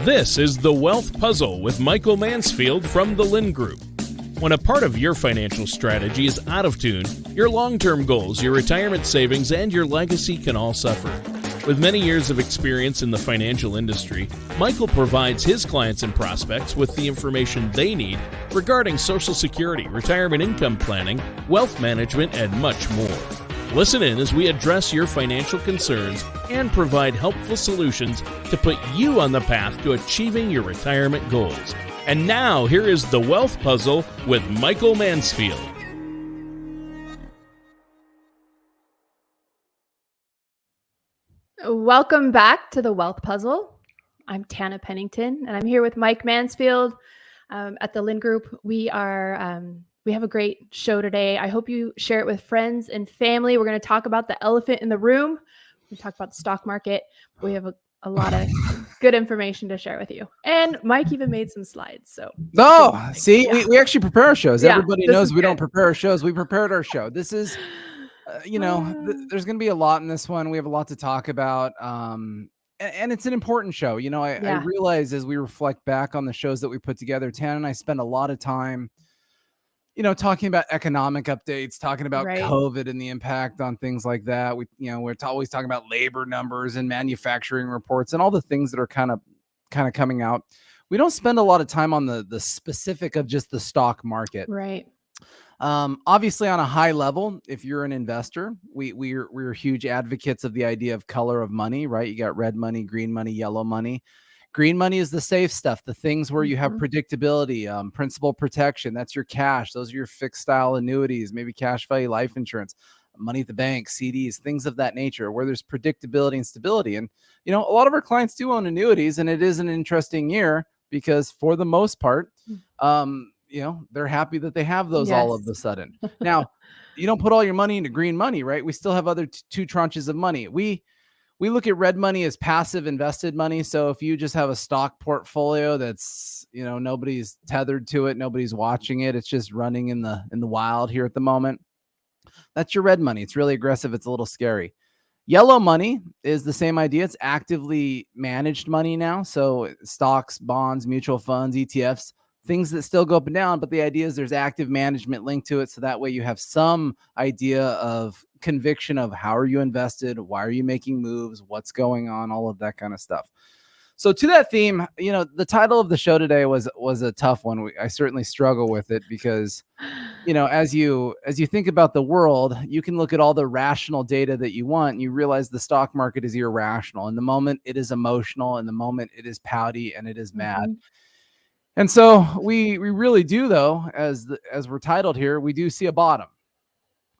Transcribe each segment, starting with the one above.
This is The Wealth Puzzle with Michael Mansfield from the Lynn Group. When a part of your financial strategy is out of tune, your long-term goals, your retirement savings, and your legacy can all suffer. With many years of experience in the financial industry, Michael provides his clients and prospects with the information they need regarding Social Security, retirement income planning, wealth management, and much more. Listen in as we address your financial concerns and provide helpful solutions to put you on the path to achieving your retirement goals. And now, here is The Wealth Puzzle with Michael Mansfield. Welcome back to The Wealth Puzzle. I'm Tana Pennington, and I'm here with Mike Mansfield at the Lynn Group. We have a great show today. I hope you share it with friends and family. We're going to talk about the elephant in the room. We talk about the stock market. We have a lot of good information to share with you. And Mike even made some slides. So we actually prepare our shows. Yeah, Everybody knows we don't prepare our shows. We prepared our show. This is, there's going to be a lot in this one. We have a lot to talk about. And it's an important show. I realize as we reflect back on the shows that we put together, Tana and I spend a lot of time talking about economic updates, talking about COVID and the impact on things like that. We're always talking about labor numbers and manufacturing reports and all the things that are kind of coming out. We don't spend a lot of time on the specific of just the stock market. Right. Obviously on a high level, if you're an investor, we're huge advocates of the idea of color of money, right? You got red money, green money, yellow money. Green money is the safe stuff, the things where you have predictability, principal protection. That's your cash. Those are your fixed style annuities, maybe cash value life insurance, money at the bank, CDs, things of that nature, where there's predictability and stability. And, a lot of our clients do own annuities, and it is an interesting year because for the most part, they're happy that they have those all of a sudden. Now, you don't put all your money into green money, right? We still have other two tranches of money. We look at red money as passive invested money. So if you just have a stock portfolio that's, nobody's tethered to it, nobody's watching it, it's just running in the wild here at the moment. That's your red money. It's really aggressive. It's a little scary. Yellow money is the same idea. It's actively managed money now. So stocks, bonds, mutual funds, ETFs, things that still go up and down. But the idea is there's active management linked to it. So that way you have some idea of conviction of how are you invested, why are you making moves, what's going on, all of that kind of stuff. So to that theme, the title of the show today was a tough one. I certainly struggle with it because, as you think about the world, you can look at all the rational data that you want, and you realize the stock market is irrational. In the moment, it is emotional. In the moment, it is pouty and it is mad. And so we really do, though, as we're titled here, we do see a bottom.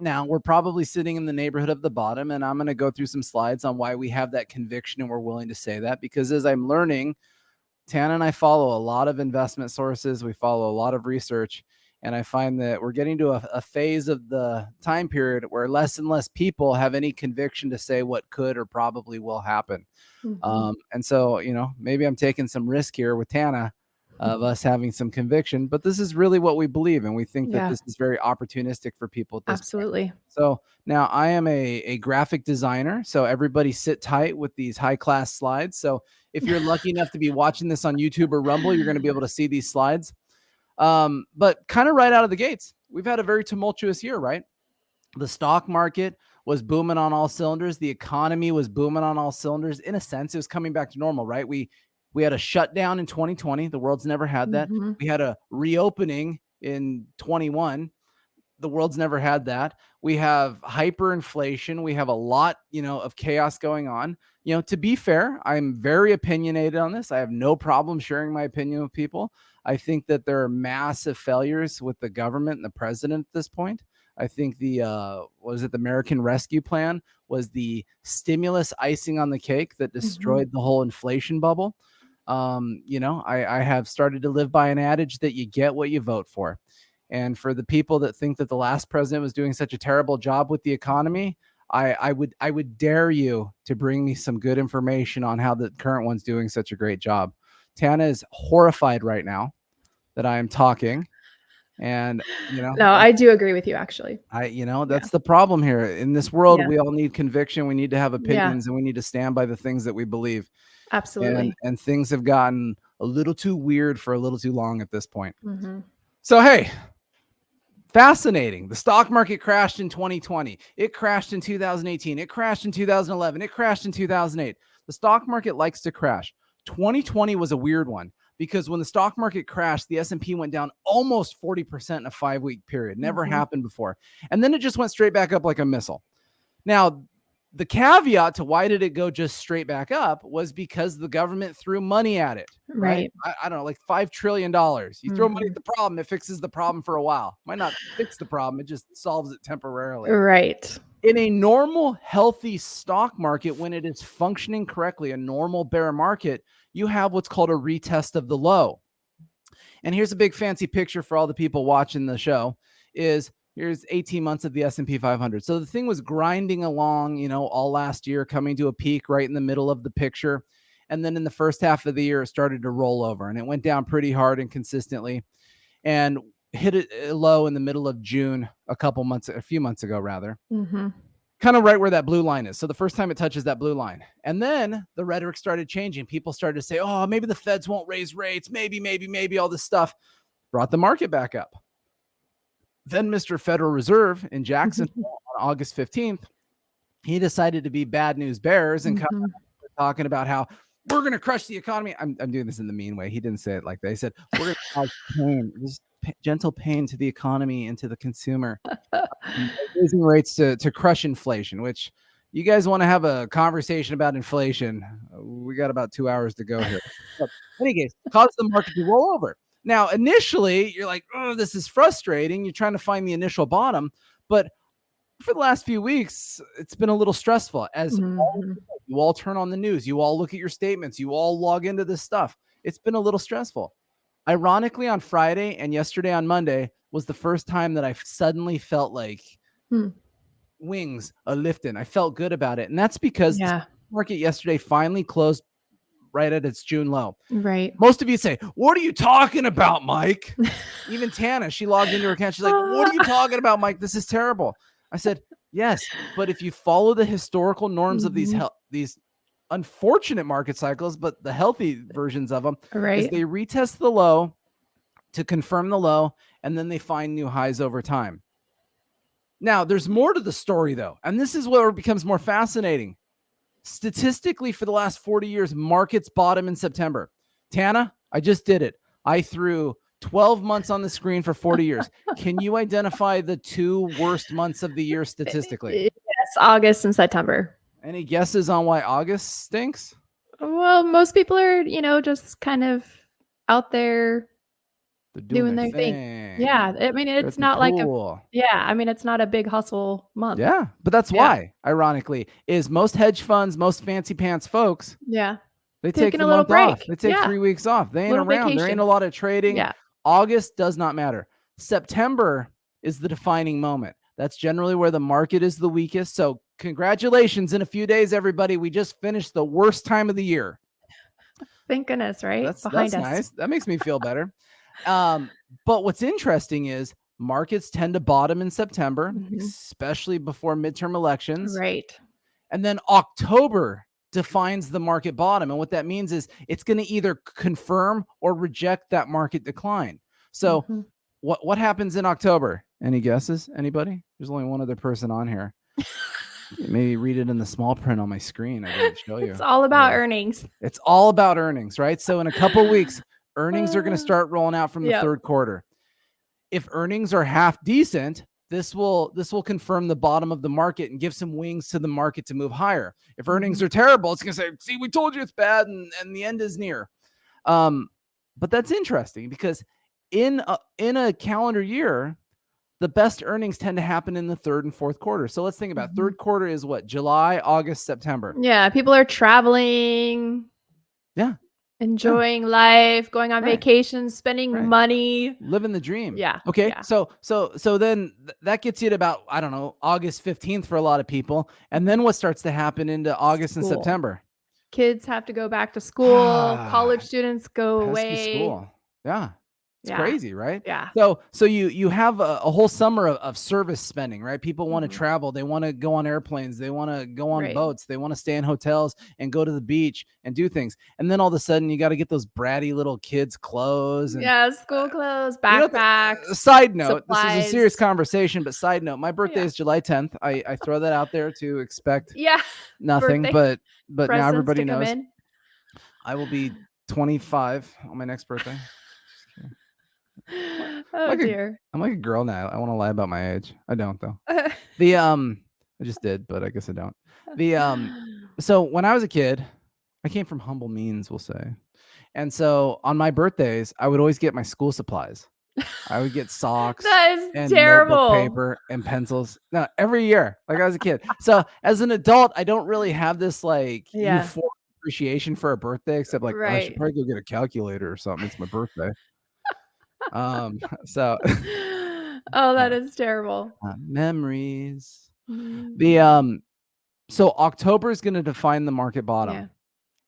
Now, we're probably sitting in the neighborhood of the bottom, and I'm going to go through some slides on why we have that conviction and we're willing to say that, because as I'm learning, Tana and I follow a lot of investment sources. We follow a lot of research, and I find that we're getting to a phase of the time period where less and less people have any conviction to say what could or probably will happen. And so, maybe I'm taking some risk here with Tana of us having some conviction, but this is really what we believe. And we think that this is very opportunistic for people at this point. So now I am a graphic designer. So everybody sit tight with these high class slides. So if you're lucky enough to be watching this on YouTube or Rumble, you're going to be able to see these slides. But kind of right out of the gates, we've had a very tumultuous year, right? The stock market was booming on all cylinders. The economy was booming on all cylinders. In a sense, it was coming back to normal, right? We had a shutdown in 2020. The world's never had that. We had a reopening in 21. The world's never had that. We have hyperinflation. We have a lot, of chaos going on. To be fair, I'm very opinionated on this. I have no problem sharing my opinion with people. I think that there are massive failures with the government and the president at this point. I think the American Rescue Plan was the stimulus icing on the cake that destroyed the whole inflation bubble. I have started to live by an adage that you get what you vote for. And for the people that think that the last president was doing such a terrible job with the economy, I would dare you to bring me some good information on how the current one's doing such a great job. Tana is horrified right now that I am talking. And, No, I do agree with you, actually. that's the problem here. In this world, Yeah. we all need conviction. We need to have Yeah, opinions, and we need to stand by the things that we believe. absolutely. And things have gotten a little too weird for a little too long at this point. Mm-hmm. So, hey, fascinating. The stock market crashed in 2020. It crashed in 2018. It crashed in 2011. It crashed in 2008. The stock market likes to crash. 2020 was a weird one because when the stock market crashed, the S&P went down almost 40% in a 5-week period. Never Mm-hmm. happened before. And then it just went straight back up like a missile. Now, the caveat to why did it go just straight back up was because the government threw money at it, right? Right. I don't know, like $5 trillion. You throw money Mm-hmm. at the problem, it fixes the problem for a while. Might not fix the problem, it just solves it temporarily. Right. In a normal, healthy stock market, when it is functioning correctly, a normal bear market, you have what's called a retest of the low. And here's a big fancy picture for all the people watching the show here's 18 months of the S&P 500. So the thing was grinding along, all last year, coming to a peak right in the middle of the picture. And then in the first half of the year, it started to roll over and it went down pretty hard and consistently and hit it low in the middle of June, a few months ago, rather. Mm-hmm. Kind of right where that blue line is. So the first time it touches that blue line. And then the rhetoric started changing. People started to say, oh, maybe the feds won't raise rates. Maybe all this stuff. Brought the market back up. Then Mr. Federal Reserve in Jacksonville on August 15th, he decided to be bad news bears and Mm-hmm. talking about how we're going to crush the economy. I'm doing this in the mean way. He didn't say it like that. He said, we're going to cause pain, just gentle pain to the economy and to the consumer. Raising rates to crush inflation, which you guys want to have a conversation about inflation. We got about 2 hours to go here. But in any case, cause the market to roll over. Now, initially, you're like, oh, this is frustrating. You're trying to find the initial bottom. But for the last few weeks, it's been a little stressful as you all turn on the news. You all look at your statements. You all log into this stuff. It's been a little stressful. Ironically, on Friday and yesterday on Monday was the first time that I suddenly felt like wings are lifting. I felt good about it. And that's because the market yesterday finally closed right at its June low. Right. Most of you say, what are you talking about, Mike? Even Tana, she logged into her account. She's like, what are you talking about, Mike? This is terrible. I said, yes, but if you follow the historical norms of these unfortunate market cycles, but the healthy versions of them, is they retest the low to confirm the low, and then they find new highs over time. Now, there's more to the story, though, and this is where it becomes more fascinating. Statistically, for the last 40 years, markets bottom in September. Tana, I just did it. I threw 12 months on the screen for 40 years. Can you identify the 2 worst months of the year statistically? Yes, August and September. Any guesses on why August stinks? Well, most people are, just kind of out there doing their thing. Yeah. I mean, it's not like it's not a big hustle month. Yeah. But that's why, ironically, is most hedge funds, most fancy pants folks. Yeah. They take a little break off. They take 3 weeks off. They ain't around. Vacation. There ain't a lot of trading. Yeah. August does not matter. September is the defining moment. That's generally where the market is the weakest. So congratulations. In a few days, everybody, we just finished the worst time of the year. Thank goodness, right? That's nice. That makes me feel better. But what's interesting is markets tend to bottom in September, especially before midterm elections. Right. And then October defines the market bottom. And what that means is it's going to either confirm or reject that market decline. So what happens in October? Any guesses? Anybody? There's only one other person on here. Maybe read it in the small print on my screen. I didn't show you. It's all about earnings. It's all about earnings, right? So in a couple weeks, earnings are going to start rolling out from the third quarter. If earnings are half decent, this will confirm the bottom of the market and give some wings to the market to move higher. If earnings are terrible, it's going to say, see, we told you it's bad and the end is near. But that's interesting because in a calendar year, the best earnings tend to happen in the third and fourth quarter. So let's think about third quarter is what? July, August, September. Yeah. People are traveling. Yeah. Enjoying life, going on vacations, spending money, living the dream. Yeah. Okay. Yeah. So then that gets you to about, I don't know, August 15th for a lot of people. And then what starts to happen into August and September? Kids have to go back to school. College students go away. School. Yeah. It's crazy, right? Yeah. So you have a whole summer of service spending, right? People want to travel. They want to go on airplanes. They want to go on boats. They want to stay in hotels and go to the beach and do things. And then all of a sudden you got to get those bratty little kids clothes and school clothes, backpacks. Side note, supplies. This is a serious conversation, but side note, my birthday is July 10th. I throw that out there to expect nothing, but now everybody knows I will be 25 on my next birthday. Oh dear. I'm like a girl now. I want to lie about my age. I don't though. I just did, but I guess I don't. So when I was a kid, I came from humble means, we'll say. And so on my birthdays, I would always get my school supplies. I would get socks and notebook paper and pencils. No, every year, like I was a kid. So as an adult, I don't really have this like euphoric appreciation for a birthday, except like I should probably go get a calculator or something. It's my birthday. So that is terrible. Memories. So October is going to define the market bottom.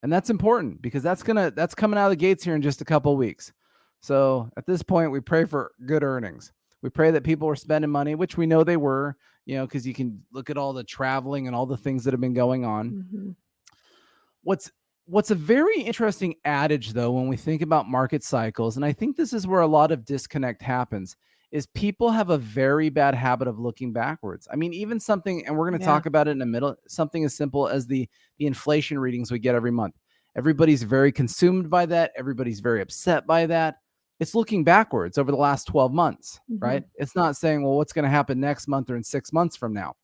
And that's important because that's coming out of the gates here in just a couple of weeks. So at this point, we pray for good earnings. We pray that people are spending money, which we know they were, because you can look at all the traveling and all the things that have been going on. What's a very interesting adage, though, when we think about market cycles, and I think this is where a lot of disconnect happens, is people have a very bad habit of looking backwards. I mean, even something, and we're going to talk about it in a minute, something as simple as the inflation readings we get every month. Everybody's very consumed by that. Everybody's very upset by that. It's looking backwards over the last 12 months, right? It's not saying, well, what's going to happen next month or in 6 months from now.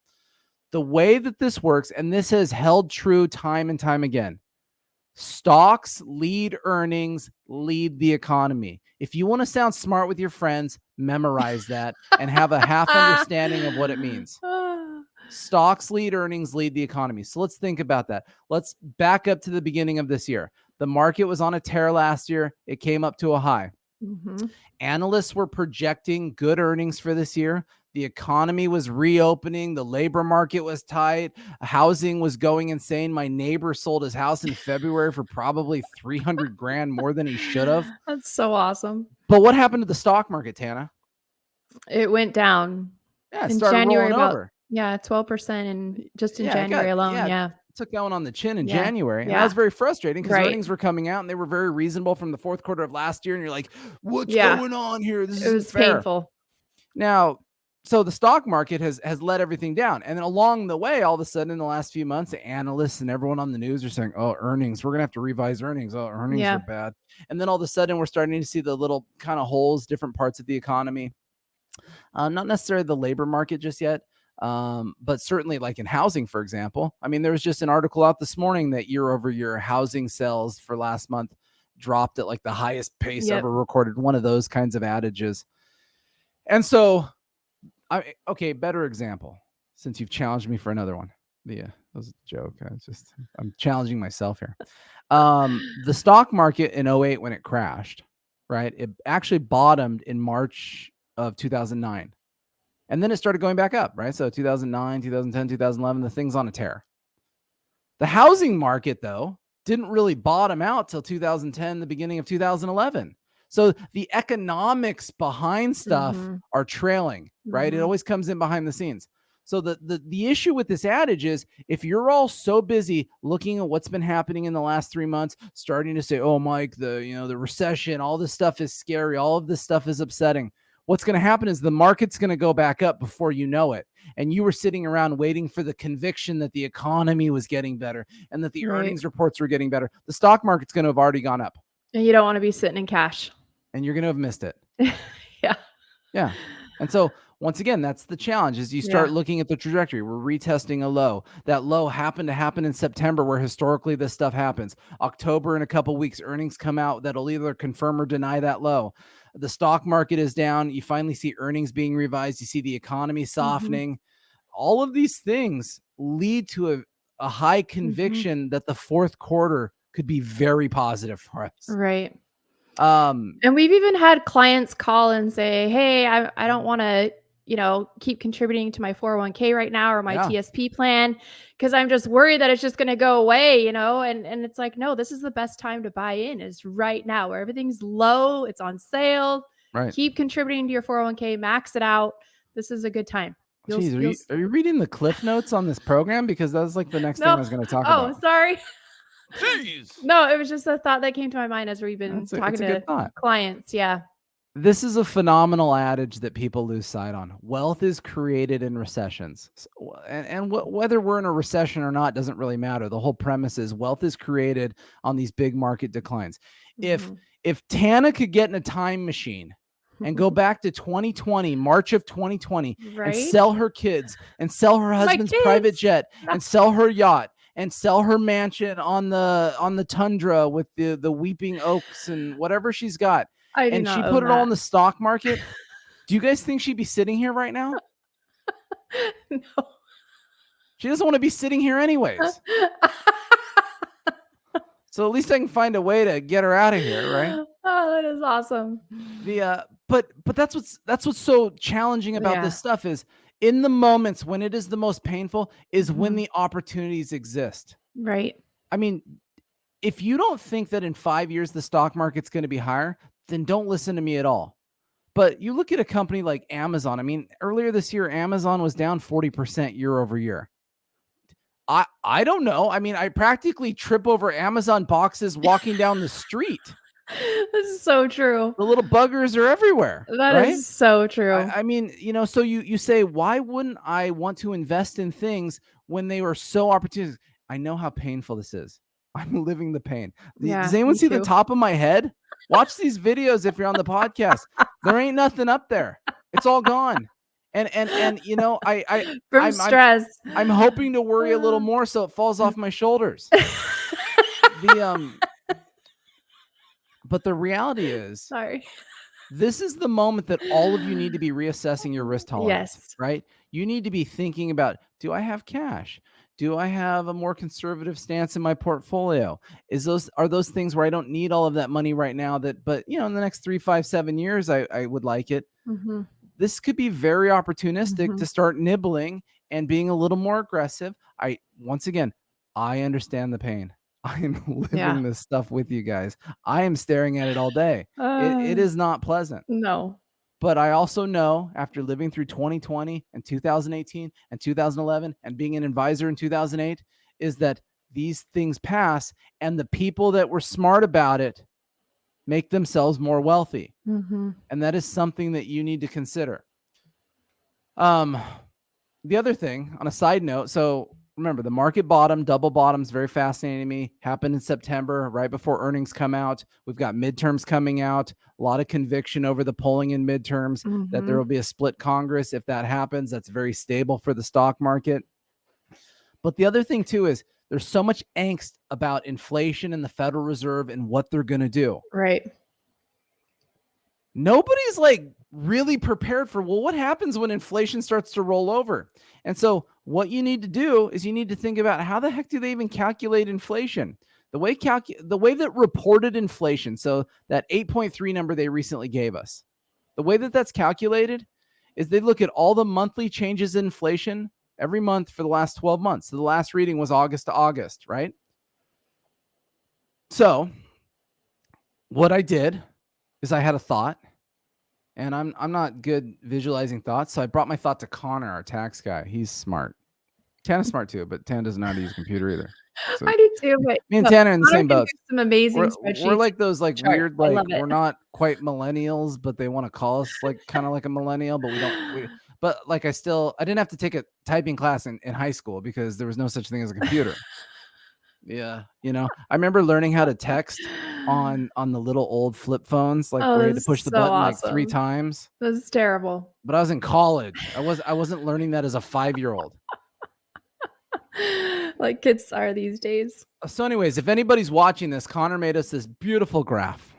The way that this works, and this has held true time and time again, stocks lead earnings, lead the economy. If you want to sound smart with your friends, memorize that and have a half understanding of what it means. Stocks lead earnings, lead the economy. So let's think about that. Let's back up to the beginning of this year. The market was on a tear last year. It came up to a high. Analysts were projecting good earnings for this year. The economy was reopening. The labor market was tight. Housing was going insane. My neighbor sold his house in February for probably $300,000 more than he should have. That's so awesome. But what happened to the stock market, Tana? It went down. Yeah, it started rolling over. 12% in January alone. Yeah. Took that one on the chin in January. And that was very frustrating because earnings were coming out and they were very reasonable from the fourth quarter of last year. And you're like, what's going on here? This is painful. Now, so the stock market has let everything down. And then along the way, all of a sudden in the last few months, the analysts and everyone on the news are saying, oh, earnings, we're going to have to revise earnings. Oh, earnings are bad. And then all of a sudden we're starting to see the little kind of holes, different parts of the economy. Not necessarily the labor market just yet. But certainly like in housing, for example. I mean, there was just an article out this morning that year over year housing sales for last month dropped at like the highest pace ever recorded. One of those kinds of adages. And so, better example, since you've challenged me for another one. Yeah, that was a joke. I'm challenging myself here. The stock market in 2008 when it crashed, right? It actually bottomed in March of 2009. And then it started going back up, right? So 2009, 2010, 2011, the thing's on a tear. The housing market, though, didn't really bottom out till 2010, the beginning of 2011. So the economics behind stuff are trailing, right? It always comes in behind the scenes. So the issue with this adage is if you're all so busy looking at what's been happening in the last 3 months, starting to say, oh, Mike, the recession, all this stuff is scary. All of this stuff is upsetting. What's going to happen is the market's going to go back up before you know it. And you were sitting around waiting for the conviction that the economy was getting better and that the earnings reports were getting better. The stock market's going to have already gone up. And you don't want to be sitting in cash. And you're going to have missed it. Yeah. And so once again, that's the challenge is you start looking at the trajectory. We're retesting a low. That low happened to happen in September where historically this stuff happens. October in a couple of weeks, earnings come out that'll either confirm or deny that low. The stock market is down. You finally see earnings being revised. You see the economy softening. All of these things lead to a high conviction that the fourth quarter could be very positive for us. Right. And we've even had clients call and say, hey, I don't want to, keep contributing to my 401k right now or my TSP plan because I'm just worried that it's just going to go away, and it's like, no, this is the best time to buy in is right now where everything's low. It's on sale. Right. Keep contributing to your 401k, max it out. This is a good time. Jeez, are you reading the cliff notes on this program? Because that was like the next thing I was going to talk about. Oh, sorry. Jeez. No, it was just a thought that came to my mind as we've been talking to clients. Yeah. This is a phenomenal adage that people lose sight on. Wealth is created in recessions. And whether we're in a recession or not doesn't really matter. The whole premise is wealth is created on these big market declines. Mm-hmm. If Tana could get in a time machine and go back to 2020, March of 2020, right? And sell her kids and sell her husband's private jet and sell her yacht and sell her mansion on the tundra with the weeping oaks and whatever she's got. And she put it all in the stock market. Do you guys think she'd be sitting here right now? No. She doesn't want to be sitting here anyways. So at least I can find a way to get her out of here, right? Oh, that is awesome. But that's what's so challenging about this stuff is in the moments when it is the most painful is when the opportunities exist. Right. I mean, if you don't think that in 5 years the stock market's going to be higher, then don't listen to me at all. But you look at a company like Amazon. I mean, earlier this year, Amazon was down 40% year over year. I don't know. I mean, I practically trip over Amazon boxes walking down the street. This is so true. The little buggers are everywhere. That is so true. I mean, so you say, why wouldn't I want to invest in things when they were so opportunistic? I know how painful this is. I'm living the pain. Does anyone see the top of my head? Watch these videos if you're on the podcast. There ain't nothing up there. It's all gone. And I'm stress. I'm hoping to worry a little more so it falls off my shoulders. But the reality is, this is the moment that all of you need to be reassessing your risk tolerance, right? You need to be thinking about, do I have cash? Do I have a more conservative stance in my portfolio? Are those things where I don't need all of that money right now but in the next 3, 5, 7 years, I would like it. Mm-hmm. This could be very opportunistic to start nibbling and being a little more aggressive. Once again, I understand the pain. I am living this stuff with you guys. I am staring at it all day. It is not pleasant. No. But I also know after living through 2020 and 2018 and 2011 and being an advisor in 2008 is that these things pass and the people that were smart about it make themselves more wealthy. Mm-hmm. And that is something that you need to consider. The other thing on a side note, so remember the market bottom, double bottoms, very fascinating to me, happened in September, right before earnings come out. We've got midterms coming out, a lot of conviction over the polling in midterms that there will be a split Congress. If that happens, that's very stable for the stock market. But the other thing too is there's so much angst about inflation and the Federal Reserve and what they're going to do. Right. Nobody's like really prepared for, well, what happens when inflation starts to roll over? And so what you need to do is you need to think about how the heck do they even calculate inflation? The way that reported inflation, so that 8.3 number they recently gave us, the way that that's calculated is they look at all the monthly changes in inflation every month for the last 12 months. So the last reading was August to August, right? So what I did is I had a thought, and I'm not good visualizing thoughts, so I brought my thought to Connor, our tax guy. He's smart. Tana's smart too, but Tana doesn't know how to use a computer either. So I do too, but me and Tana are in the same boat. Some amazing spreadsheets. We're like those weird, we're not quite millennials, but they want to call us kind of like a millennial, but we don't. But I didn't have to take a typing class in high school because there was no such thing as a computer. Yeah. I remember learning how to text on the little old flip phones, where you had to push the button 3 times. That was terrible. But I was in college. I wasn't learning that as a 5-year-old. Like kids are these days. So anyways, if anybody's watching this, Connor made us this beautiful graph.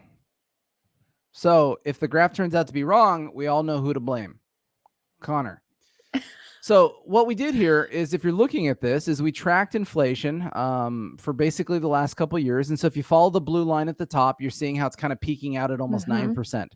So if the graph turns out to be wrong, we all know who to blame. Connor. So what we did here is, if you're looking at this, is we tracked inflation for basically the last couple of years. And so if you follow the blue line at the top, you're seeing how it's kind of peaking out at almost 9%.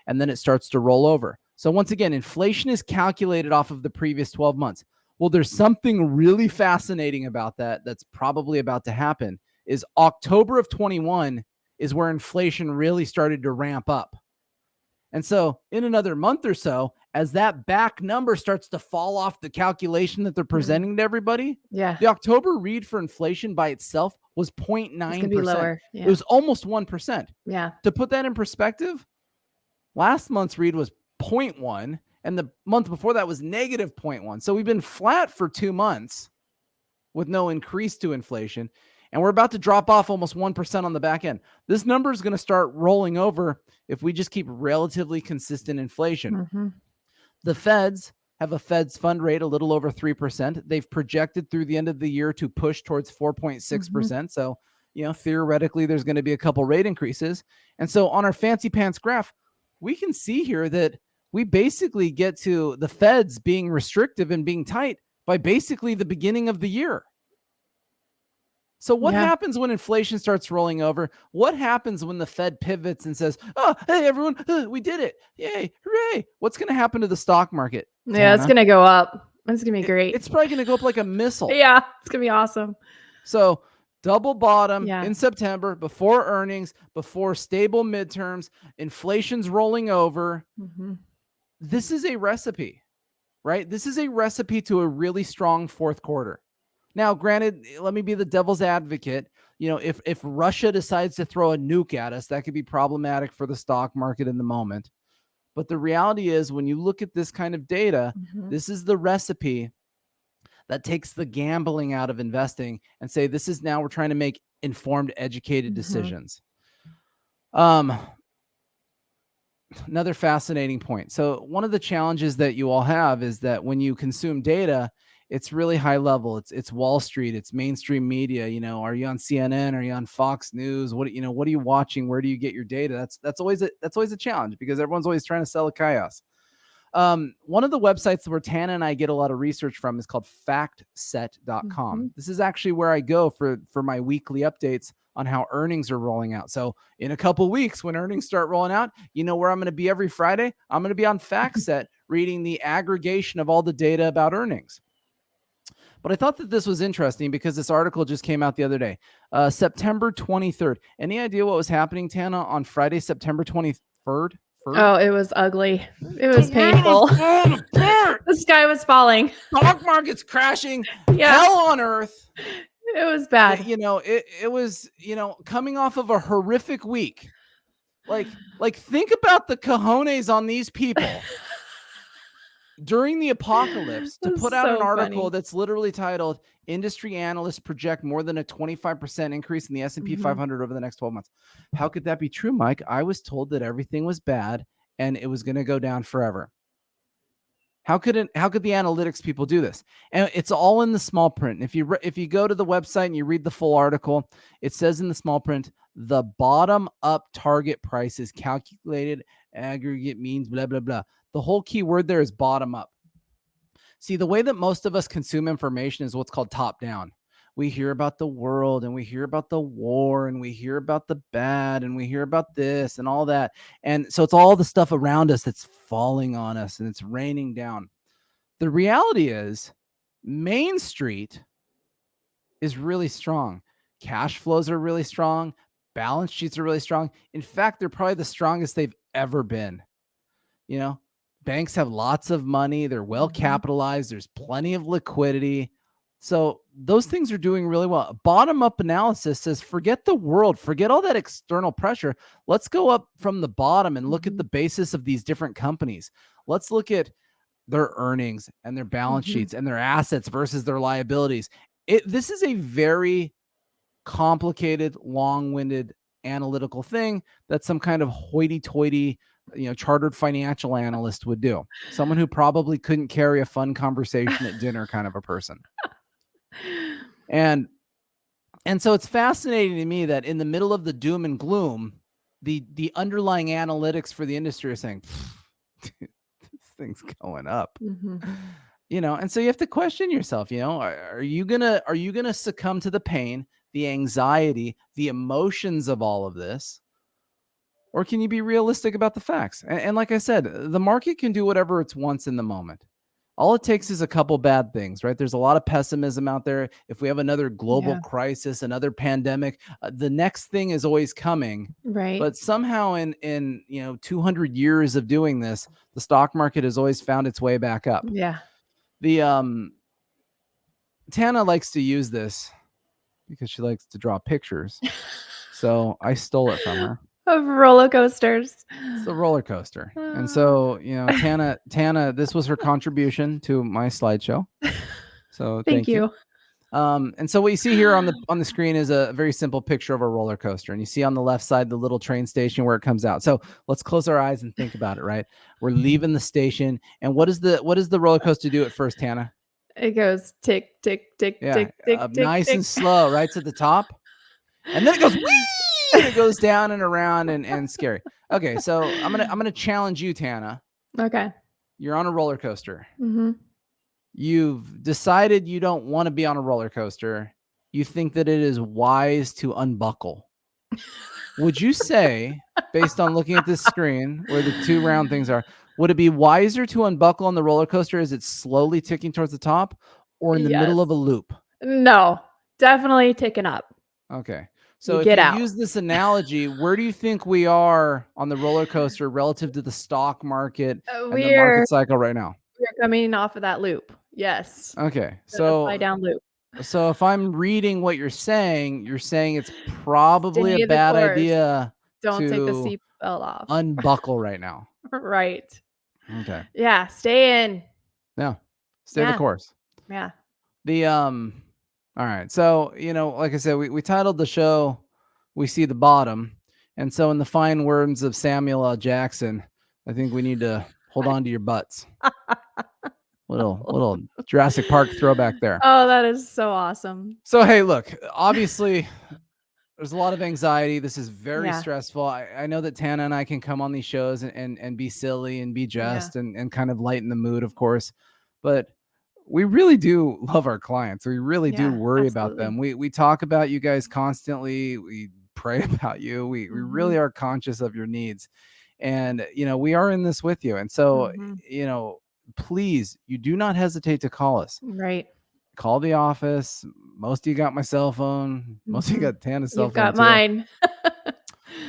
And then it starts to roll over. So once again, inflation is calculated off of the previous 12 months. Well, there's something really fascinating about that's probably about to happen. Is October of 21 is where inflation really started to ramp up. And so in another month or so, as that back number starts to fall off the calculation that they're presenting to everybody, Yeah. the October read for inflation by itself was 0.9%. It's going to be lower. Yeah. It was almost 1%. Yeah. To put that in perspective, last month's read was 0.1, and the month before that was negative 0.1. So we've been flat for 2 months with no increase to inflation, and we're about to drop off almost 1% on the back end. This number is going to start rolling over if we just keep relatively consistent inflation. The Feds have a Fed's fund rate a little over 3%. They've projected through the end of the year to push towards 4.6%. So, theoretically, there's going to be a couple rate increases. And so on our fancy pants graph, we can see here that we basically get to the Feds being restrictive and being tight by basically the beginning of the year. So what happens when inflation starts rolling over? What happens when the Fed pivots and says, oh, hey, everyone, we did it. Yay, hooray. What's going to happen to the stock market? Yeah, Tana? it's going to go up. It's going to be great. It's probably going to go up like a missile. Yeah, it's going to be awesome. So double bottom in September, before earnings, before stable midterms, inflation's rolling over. This is a recipe, right? This is a recipe to a really strong fourth quarter. Now, granted, let me be the devil's advocate. If Russia decides to throw a nuke at us, that could be problematic for the stock market in the moment. But the reality is, when you look at this kind of data, this is the recipe that takes the gambling out of investing and say, this is now we're trying to make informed, educated decisions. Another fascinating point. So one of the challenges that you all have is that when you consume data, it's really high level. It's Wall Street. It's mainstream media. Are you on CNN? Are you on Fox News? What are you watching? Where do you get your data? That's always a challenge because everyone's always trying to sell a chaos. One of the websites where Tana and I get a lot of research from is called factset.com. This is actually where I go for my weekly updates on how earnings are rolling out. So in a couple weeks, when earnings start rolling out, where I'm going to be every Friday? I'm going to be on FactSet reading the aggregation of all the data about earnings. But I thought that this was interesting because this article just came out the other day, September 23rd. Any idea what was happening, Tana, on Friday, September 23rd? Oh, it was ugly. It was painful. The sky was falling. Stock market's crashing. Hell on earth. It was bad. It was, coming off of a horrific week. Like think about the cojones on these people. During the apocalypse, to put out an article that's literally titled, Industry Analysts Project More Than a 25% Increase in the S&P 500 over the next 12 months. How could that be true, Mike? I was told that everything was bad and it was going to go down forever. How could the analytics people do this? And it's all in the small print. If you go to the website and you read the full article, it says in the small print, the bottom up target price is calculated, aggregate means, blah, blah, blah. The whole key word there is bottom up. See, the way that most of us consume information is what's called top down. We hear about the world and we hear about the war and we hear about the bad and we hear about this and all that. And so it's all the stuff around us that's falling on us and it's raining down. The reality is Main Street is really strong. Cash flows are really strong. Balance sheets are really strong. In fact, they're probably the strongest they've ever been. Banks have lots of money. They're well capitalized. There's plenty of liquidity. So those things are doing really well. Bottom-up analysis says, forget the world, forget all that external pressure. Let's go up from the bottom and look at the basis of these different companies. Let's look at their earnings and their balance sheets and their assets versus their liabilities. This is a very complicated, long-winded analytical thing that some kind of hoity-toity chartered financial analyst would do. Someone who probably couldn't carry a fun conversation at dinner kind of a person. And so it's fascinating to me that in the middle of the doom and gloom, the underlying analytics for the industry are saying, this thing's going up. And so you have to question yourself, are you gonna succumb to the pain, the anxiety, the emotions of all of this? Or can you be realistic about the facts? And like I said, the market can do whatever it wants in the moment. All it takes is a couple bad things, right? There's a lot of pessimism out there. If we have another global crisis, another pandemic, the next thing is always coming. Right. But somehow in 200 years of doing this, the stock market has always found its way back up. Yeah. The Tana likes to use this because she likes to draw pictures. So I stole it from her. Of roller coasters. It's the roller coaster. And so, Tana, this was her contribution to my slideshow. So Thank you. And so what you see here on the screen is a very simple picture of a roller coaster. And you see on the left side the little train station where it comes out. So let's close our eyes and think about it, right? We're leaving the station. And what does the roller coaster do at first, Tana? It goes tick, tick, tick, tick, tick, tick. Nice and slow, right to the top. And then it goes whee! And it goes down and around and scary. Okay, so I'm gonna challenge you, Tana. Okay. You're on a roller coaster. Mm-hmm. You've decided you don't want to be on a roller coaster. You think that it is wise to unbuckle. Would you say, based on looking at this screen where the two round things are, would it be wiser to unbuckle on the roller coaster as it's slowly ticking towards the top, or in the middle of a loop? No, definitely ticking up. Okay. So if you use this analogy, where do you think we are on the roller coaster relative to the stock market and the market cycle right now? We're coming off of that loop. Yes. Okay. So upside down loop. So if I'm reading what you're saying it's probably a bad idea. Don't take the seatbelt off. Unbuckle right now. Right. Okay. Yeah. Stay in. Yeah. Stay the course. Yeah. All right. So, like I said, we titled the show, We See the Bottom. And so in the fine words of Samuel L. Jackson, I think we need to hold on to your butts. Little Jurassic Park throwback there. Oh, that is so awesome. So, hey, look, obviously there's a lot of anxiety. This is very stressful. I know that Tana and I can come on these shows and be silly and be just and kind of lighten the mood, of course. But we really do love our clients. We really do worry about them. We talk about you guys constantly. We pray about you. We really are conscious of your needs. And, we are in this with you. And so, please, you do not hesitate to call us. Right. Call the office. Most of you got my cell phone. Most of you got Tana's cell phone. You've got mine.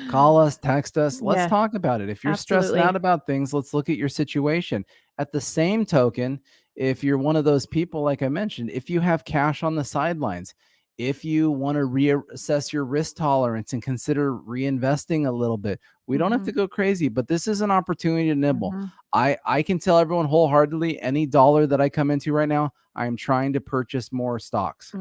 Call us, text us. Let's talk about it. If you're stressed out about things, let's look at your situation. At the same token, if you're one of those people, like I mentioned, if you have cash on the sidelines, if you want to reassess your risk tolerance and consider reinvesting a little bit, we don't have to go crazy, but this is an opportunity to nibble. I can tell everyone wholeheartedly, any dollar that I come into right now, I am trying to purchase more stocks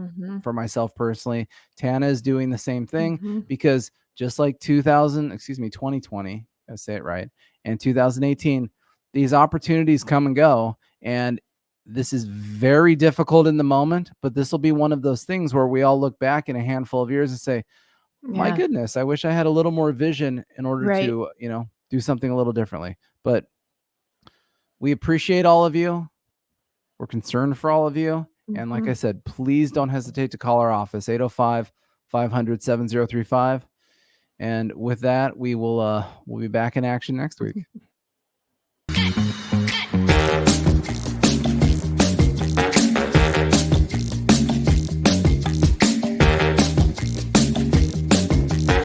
for myself personally. Tana is doing the same thing because just like 2020, I say it right, and 2018, these opportunities come and go. And this is very difficult in the moment, but this will be one of those things where we all look back in a handful of years and say, my goodness, I wish I had a little more vision in order to, do something a little differently. But we appreciate all of you. We're concerned for all of you. And like I said, please don't hesitate to call our office, 805-500-7035. And with that, we'll be back in action next week.